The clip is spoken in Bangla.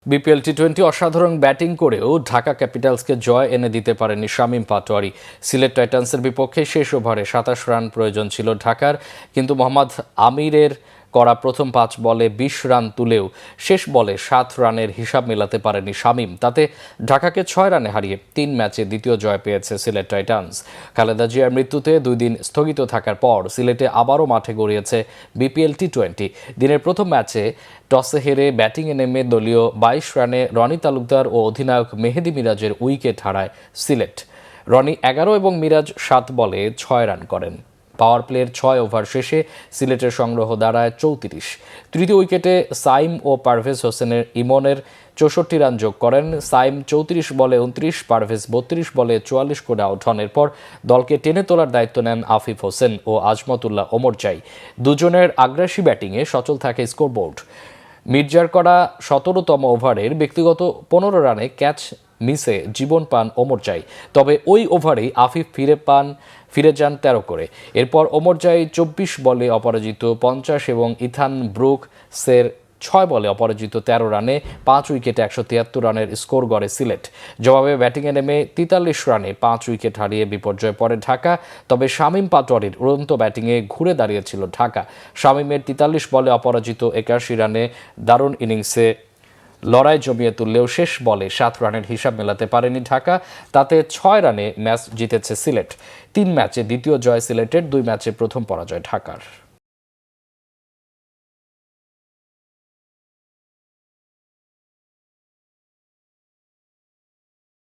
বিপিএল টি-20 অসাধারণ ব্যাটিং করেও ঢাকা ক্যাপিটালসকে জয় এনে দিতে পারেনি শামীম পাটোয়ারি। সিলেট টাইটান্সের বিপক্ষে শেষ ওভারে ২৭ রান প্রয়োজন ছিল ঢাকার, কিন্তু মোহাম্মদ আমিরের করা প্রথম ৫ বলে ২০ রান তুলেও শেষ বলে ৭ রানের হিসাব মেলাতে পারেনি শামীম। তাতে ঢাকাকে ৬ রানে হারিয়ে ৩ ম্যাচে দ্বিতীয় জয় পেয়েছে সিলেট টাইটান্স। খালেদা জিয়ার মৃত্যুতে ২ দিন স্থগিত থাকার পর সিলেটে আবারও মাঠে গড়িয়েছে বিপিএল টি-20। দিনের প্রথম ম্যাচে টসে হেরে ব্যাটিংয়ে নেমে দলীয় ২২ রানে রনি তালুকদার ও অধিনায়ক মেহেদী মিরাজের উইকেট হারায় সিলেট। রনি ১১ এবং মিরাজ ৭ বলে ৬ রান করেন। পাওয়ার প্লের ৬ ওভার শেষে সিলেটের সংগ্রহ দাঁড়ায় ৩৪। তৃতীয় উইকেটে সাইম ও পারভেজ হোসেনের ইমনের ৬৪ রান যোগ করেন। সাইম ৩৪ বলে ২৯, পারভেজ ৩২ বলে ৪৪ করে আউট হন। এরপর দলকে টেনে তোলার দায়িত্ব নেন আফিফ হোসেন ও আজমতুল্লাহ ওমরজাই। দুজনের আগ্রাসী ব্যাটিংয়ে সচল থাকে স্কোরবোর্ড। মির্জার করা ১৭তম ওভারের ব্যক্তিগত ১৫ রানে ক্যাচ মিসে জীবন পান ওমরজাই। তবে ওই ওভারেই আফিফ ফিরে যান ১৩ করে। এরপর ওমরজাই ২৪ বলে অপরাজিত ৫০ এবং ইথান ব্রুকসের ৬ বলে অপরাজিত ১৩ রানে ৫ উইকেটে ১৭৩ রানের স্কোর গড়ে সিলেট। জবাবে ব্যাটিংয়ে নেমে ৪৩ রানে ৫ উইকেট হারিয়ে বিপর্যয়ে পড়ে ঢাকা। তবে শামীম পাটোয়ারির উড়ন্ত ব্যাটিংয়ে ঘুরে দাঁড়িয়েছিল ঢাকা। শামীমের ৪৩ বলে অপরাজিত ৮১ রানে দারুণ ইনিংসে লড়াই জমিয়ে তুললেও শেষ বলে ৭ রানের হিসাব মেলাতে পারেনি ঢাকা। তাতে ৬ রানে ম্যাচ জিতেছে সিলেট। ৩ ম্যাচে দ্বিতীয় জয় সিলেটের, ২ ম্যাচে প্রথম পরাজয় ঢাকার।